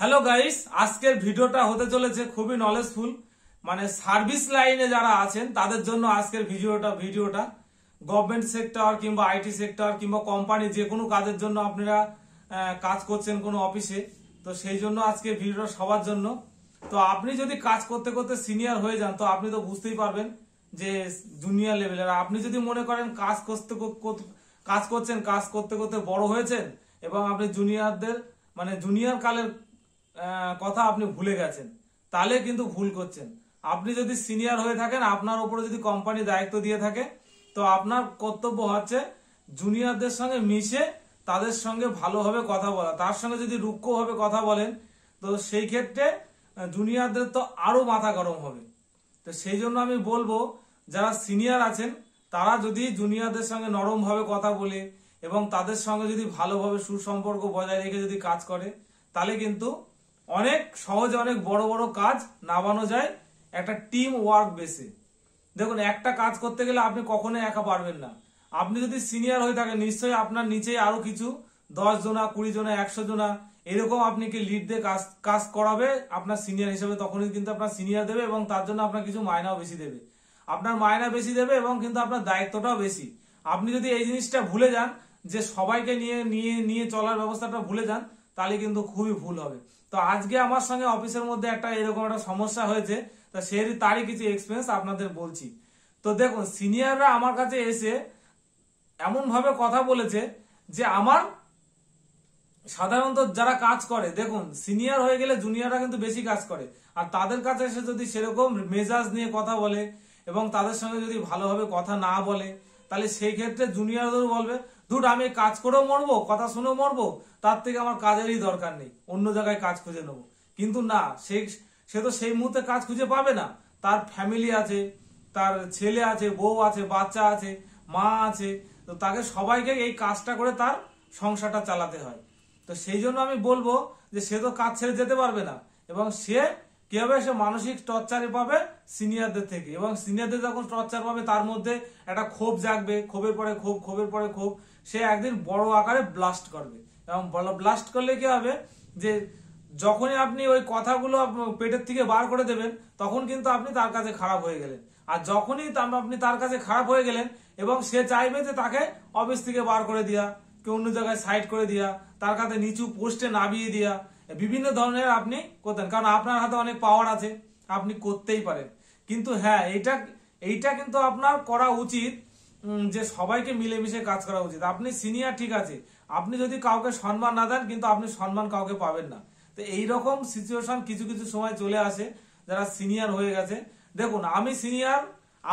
Hello guys, আজকের ভিডিওটা হতে চলেছে খুবই নলেজফুল। মানে সার্ভিস লাইনে যারা আছেন তাদের জন্য আজকের ভিডিওটা গভর্নমেন্ট সেক্টর কিংবা আইটি সেক্টর কিংবা কোম্পানি যে কোনো কাজের জন্য আপনারা কাজ করছেন কোনো অফিসে, তো সেই জন্য আজকে ভিডিওটা সবার জন্য। তো আপনি যদি কাজ করতে করতে সিনিয়র হয়ে যান তো আপনি তো বুঝতেই পারবেন যে জুনিয়র লেভেলের। আপনি যদি মনে করেন কাজ করতে করতে বড় হয়েছেন এবং আপনি জুনিয়রদের মানে জুনিয়র কালের কথা আপনি ভুলে গেছেন, তাহলে কিন্তু ভুল করছেন। আপনি যদি সিনিয়র হয়ে থাকেন, আপনার উপরে যদি কোম্পানি দায়িত্ব দিয়ে থাকে, তো আপনার কর্তব্য হচ্ছে জুনিয়রদের সঙ্গে মিশে তাদের সঙ্গে ভালোভাবে কথা বলা। তার সঙ্গে যদি রুক্ষভাবে কথা বলেন তো সেই ক্ষেত্রে জুনিয়রদের তো আরো মাথা গরম হবে। তো সেই জন্য আমি বলবো যারা সিনিয়র আছেন তারা যদি জুনিয়রদের সঙ্গে নরমভাবে কথা বলে এবং তাদের সঙ্গে যদি ভালোভাবে সুসম্পর্ক বজায় রেখে যদি কাজ করে, তাহলে কিন্তু অনেক সহজে অনেক বড় বড় কাজ নামানো যায় একটা টিম ওয়ার্ক বেসে। দেখুন, একটা কাজ করতে গেলে আপনি কখনোই একা পারবেন না। আপনি যদি সিনিয়র হয়ে থাকেন নিশ্চয়ই আপনার নিচে আরো কিছু 10 জনা 20 জনা 100 জনা এরকম আপনি কি লিড দিয়ে কাজ করাবে আপনার সিনিয়র হিসেবে। তখনই কিন্তু আপনার সিনিয়র দেবে এবং তার জন্য আপনার কিছু মায়নাও বেশি দেবে। আপনার মায়না বেশি দেবে এবং কিন্তু আপনার দায়িত্বটাও বেশি। আপনি যদি এই জিনিসটা ভুলে যান যে সবাইকে নিয়ে নিয়ে নিয়ে চলার ব্যবস্থাটা ভুলে যান, তাহলে কিন্তু খুবই ভুল হবে। তো আজকে আমার সঙ্গে অফিসের মধ্যে এরকম একটা সমস্যা হয়েছে, তা তারই কিছু এক্সপিরিয়েন্স আপনাদের বলছি। তো দেখুন, সিনিয়ররা আমার কাছে এসে এমন ভাবে কথা বলেছে যে আমার সাধারণত যারা কাজ করে, দেখুন সিনিয়র হয়ে গেলে জুনিয়ররা কিন্তু বেশি কাজ করে, আর তাদের কাছে এসে যদি সেরকম মেজাজ নিয়ে কথা বলে এবং তাদের সঙ্গে যদি ভালোভাবে কথা না বলে, তাহলে সেই ক্ষেত্রে জুনিয়রদের বলবে ধুর আমি কাজ করেও মরবো, কথা শুনেও মরবো, তার থেকে আমার কাজেরই দরকার নেই, অন্য জায়গায় কাজ খুঁজে নেবো। কিন্তু না, সে তো সেই মুহূর্তে কাজ খুঁজে পাবে না। তার ফ্যামিলি আছে, তার ছেলে আছে, বউ আছে, বাচ্চা আছে, মা আছে, তো তাকে সবাইকে এই কাজটা করে তার সংসারটা চালাতে হয়। তো সেই জন্য আমি বলবো যে সে তো কাজ ছেড়ে যেতে পারবে না, এবং সে কি হবে, সে মানসিক টর্চারে পাবে সিনিয়রদের থেকে, এবং সিনিয়রদের যখন টর্চার পাবে তার মধ্যে একটা ক্ষোভ জাগবে, ক্ষোভের পরে ক্ষোভ, সে একদিন বড় আকারে ব্লাস্ট করবে। এবং ব্লাস্ট করলে কি হবে যে যখনই আপনি ওই কথাগুলো পেটের থেকে বার করে দেবেন তখন কিন্তু আপনি তার কাছে খারাপ হয়ে গেলেন। আর যখনই আপনি তার কাছে খারাপ হয়ে গেলেন এবং সে চাইবে যে তাকে অফিস থেকে বার করে দেওয়া, কেউ অন্য জায়গায় সাইড করে দেওয়া, তার কাছে নিচু পোস্টে নামিয়ে দেওয়া, বিভিন্ন ধরনের আপনি করতেন, কারণ আপনার হাতে অনেক পাওয়ার আছে, আপনি করতেই পারেন। কিন্তু হ্যাঁ, এইটা কিন্তু আপনার করা উচিত যে সবাইকে মিলেমিশে কাজ করা উচিত। আপনি সিনিয়র ঠিক আছে, আপনি যদি কাউকে সম্মান না দেন কিন্তু আপনি সম্মান কাউকে পাবেন না। তো এইরকম সিচুয়েশন কিছু কিছু সময় চলে আসে যারা সিনিয়র হয়ে গেছে। দেখুন, আমি সিনিয়র,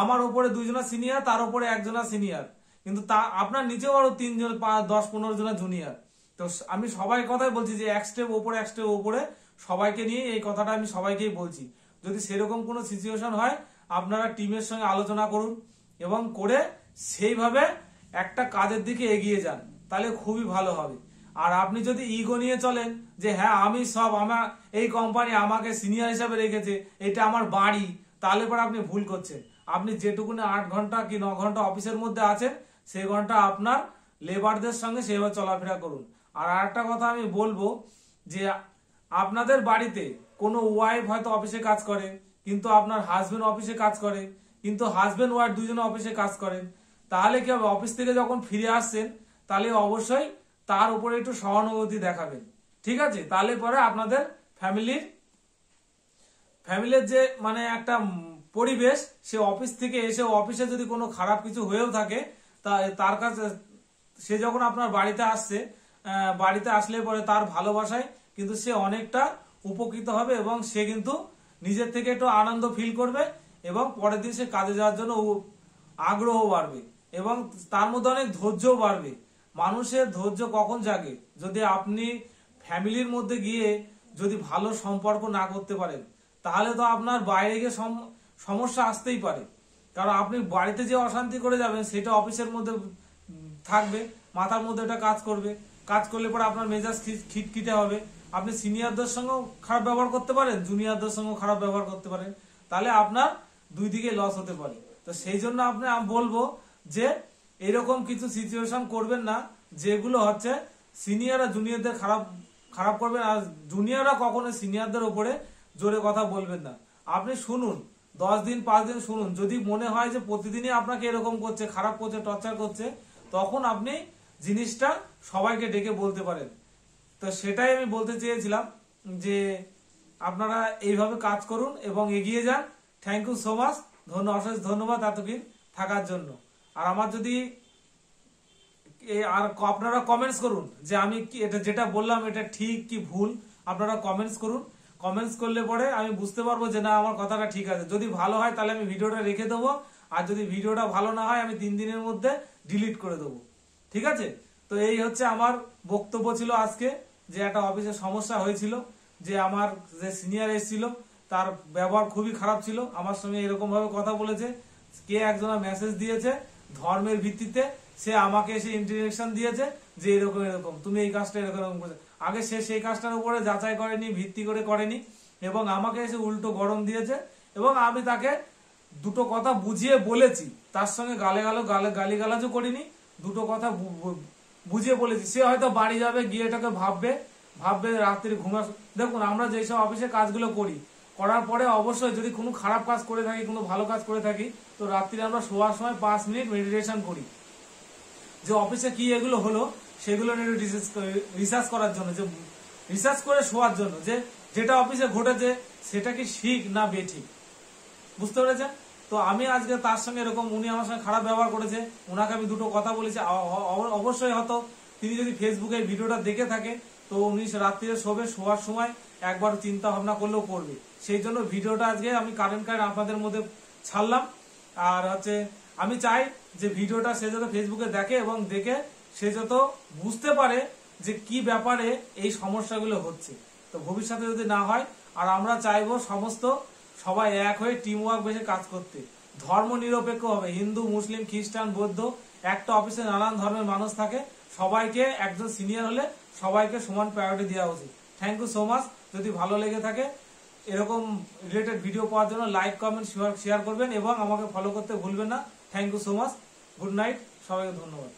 আমার উপরে 2 জনা সিনিয়র, তার উপরে 1 জনা সিনিয়র, কিন্তু আপনার নিচেও আরো 3 জন 5 10 15 জনা জুনিয়র। তো আমি সবাই কথাই বলছি যে এক স্টেপ ওপরে সবাইকে নিয়ে এই কথাটা আমি সবাইকেই বলছি। যদি সেরকম কোনো সিচুয়েশন হয় আপনারা টিমের সঙ্গে আলোচনা করুন এবং করে সেইভাবে একটা কাজের দিকে এগিয়ে যান, তাহলে খুবই ভালো হবে। আর আপনি যদি ইগো নিয়ে চলেন যে হ্যাঁ আমি সব, আমার এই কোম্পানি আমাকে সিনিয়র হিসাবে রেখেছে, এটা আমার বাড়ি, তাহলে পরে আপনি ভুল করছেন। আপনি যেটুকুনি 8 ঘন্টা কি 9 ঘন্টা অফিসের মধ্যে আছেন সেই ঘন্টা আপনার লেবারদের সঙ্গে সেভাবে চলাফেরা করুন। আর আরেকটা কথা আমি বলবো যে আপনাদের বাড়িতে কোনো ওয়াইফ হয়তো অফিসে কাজ করে, কিন্তু আপনার হাজবেন্ড অফিসে কাজ করে, কিন্তু হাজবেন্ড ওয়াইফ দুজনে অফিসে কাজ করেন, তাহলে কি হবে, অফিস থেকে যখন ফিরে আসছেন তাহলে অবশ্যই তার উপরে একটু সহানুভূতি দেখাবেন, ঠিক আছে? তাহলে পরে আপনাদের ফ্যামিলির যে মানে একটা পরিবেশ, সে অফিস থেকে এসে অফিসে যদি কোনো খারাপ কিছু হয়েও থাকে তার কাছে সে যখন আপনার বাড়িতে আসছে, বাড়িতে আসলে পরে তার ভালোবাসায় কিন্তু সে অনেকটা উপকৃত হবে এবং সে কিন্তু নিজের থেকে একটু আনন্দ ফিল করবে এবং পরের দিন সে কাজে যাওয়ার জন্য আগ্রহ বাড়বে এবং তার মধ্যে অনেক ধৈর্যও বাড়বে। মানুষের ধৈর্য কখন জাগে, যদি আপনি ফ্যামিলির মধ্যে গিয়ে যদি ভালো সম্পর্ক না করতে পারেন, তাহলে তো আপনার বাইরে গিয়ে সমস্যা আসতেই পারে। কারণ আপনি বাড়িতে যে অশান্তি করে যাবেন সেটা অফিসের মধ্যে থাকবে, মাথার মধ্যে এটা কাজ করলে পরে আপনার মেজাজ খিটখিটে হবে। আপনি সিনিয়রদের সঙ্গেও খারাপ ব্যবহার করতে পারেন, জুনিয়রদের সঙ্গেও খারাপ ব্যবহার করতে পারেন, তাহলে আপনার দুই দিকে লস হতে পারে। তো সেই জন্য আমি বলবো যে এরকম কিছু সিচুয়েশন করবেন না যেগুলো হচ্ছে সিনিয়র আর জুনিয়রদের খারাপ খারাপ করবেন। আর জুনিয়ররা কখনো সিনিয়রদের উপরে জোরে কথা বলবেন না। আপনি শুনুন, 10 দিন 5 দিন শুনুন, যদি মনে হয় যে প্রতিদিনই আপনাকে এরকম করছে, খারাপ করছে, টর্চার করছে, তখন আপনি জিনিসটা সবাইকে ডেকে বলতে পারেন। তো সেটাই আমি বলতে চেয়েছিলাম যে আপনারা এইভাবে কাজ করুন এবং এগিয়ে যান। থ্যাংক ইউ সো মাচ, অশেষ ধন্যবাদ এতদিন থাকার জন্য। আর আমার যদি আর আপনারা কমেন্টস করুন যে আমি কি এটা যেটা বললাম এটা ঠিক কি ভুল, আপনারা কমেন্টস করুন। কমেন্টস করলে পরে আমি বুঝতে পারবো যে না আমার কথাটা ঠিক আছে। যদি ভালো হয় তাহলে আমি ভিডিওটা রেখে দেবো, আর যদি ভিডিওটা ভালো না হয় আমি 3 দিনের মধ্যে ডিলিট করে দেবো। ঠিক আছে? তো এই হচ্ছে আমার বক্তব্য ছিল আজকে, যে একটা অফিসে সমস্যা হয়েছিল, যে আমার যে সিনিয়র এসেছিল তার ব্যবহার খুবই খারাপ ছিল, আমার সঙ্গে এরকম ভাবে কথা বলেছে। কে একজনা মেসেজ দিয়েছে ধর্মের ভিত্তিতে, সে আমাকে এসে ইন্টারেকশন দিয়েছে যে এরকম এরকম তুমি এই কাজটা এরকম করছো। আগে সে সেই কাজটার উপরে যাচাই করেনি, ভিত্তি করে করেনি, এবং আমাকে এসে উল্টো গরম দিয়েছে। এবং আমি তাকে দুটো কথা বুঝিয়ে বলেছি, তার সঙ্গে গালিগালাজও করিনি, দুটো কথা বুঝিয়ে বলেছি। সে হয়তো বাড়ি যাবে, গিয়ে এটাকে ভাববে রাত্রি ঘুমা। দেখুন আমরা যেসব অফিসে কাজগুলো করি, করার পরে অবশ্যই যদি কোনো খারাপ কাজ করে থাকি, কোনো ভালো কাজ করে থাকি, তো রাত্রি আমরা শোয়ার সময় 5 মিনিট মেডিটেশন করি, যে অফিসে কি এগুলো হলো সেগুলো নিয়ে রিসার্চ করার জন্য, যে রিসার্চ করে শোয়ার জন্য, যে যেটা অফিসে ঘটেছে সেটা কি ঠিক না বেঠিক। বুঝতে পেরেছেন? তো আমি আজকে তার সঙ্গে এরকম, উনি আমার সঙ্গে খারাপ ব্যবহার করেছে, ওনাকে আমি দুটো কথা বলেছি। অবশ্যই হয়তো তিনি যদি ফেসবুকে ভিডিওটা দেখে থাকে, তো উনি রাত্রিরে শোয়ার সময় একবার চিন্তা ভাবনা করলেও করবে। সেই জন্য ভিডিওটা আজকে আমি কারেন্ট আপনাদের মধ্যে ছাড়লাম। আর হচ্ছে আমি চাই যে ভিডিওটা সে যত ফেসবুকে দেখে এবং দেখে সে যত বুঝতে পারে যে কি ব্যাপারে এই সমস্যাগুলো হচ্ছে, তো ভবিষ্যতে যদি না হয়। আর আমরা চাইবো সবাই এক হয়ে টিম ওয়ার্ক বেশি কাজ করতে, ধর্ম নিরপেক্ষ হবে, হিন্দু, মুসলিম, খ্রিস্টান, বৌদ্ধ, একটা অফিসে নানান ধর্মের মানুষ থাকে, সবাইকে একজন সিনিয়র হলে সবাইকে সমান প্রায়োরিটি দেওয়া উচিত। Thank you so much. যদি ভালো লেগে থাকে এরকম রিলেটেড ভিডিও পাওয়ার জন্য লাইক, কমেন্ট, শেয়ার করবেন এবং আমাকে ফলো করতে ভুলবেন না। Thank you so much. Good night, সবাইকে ধন্যবাদ।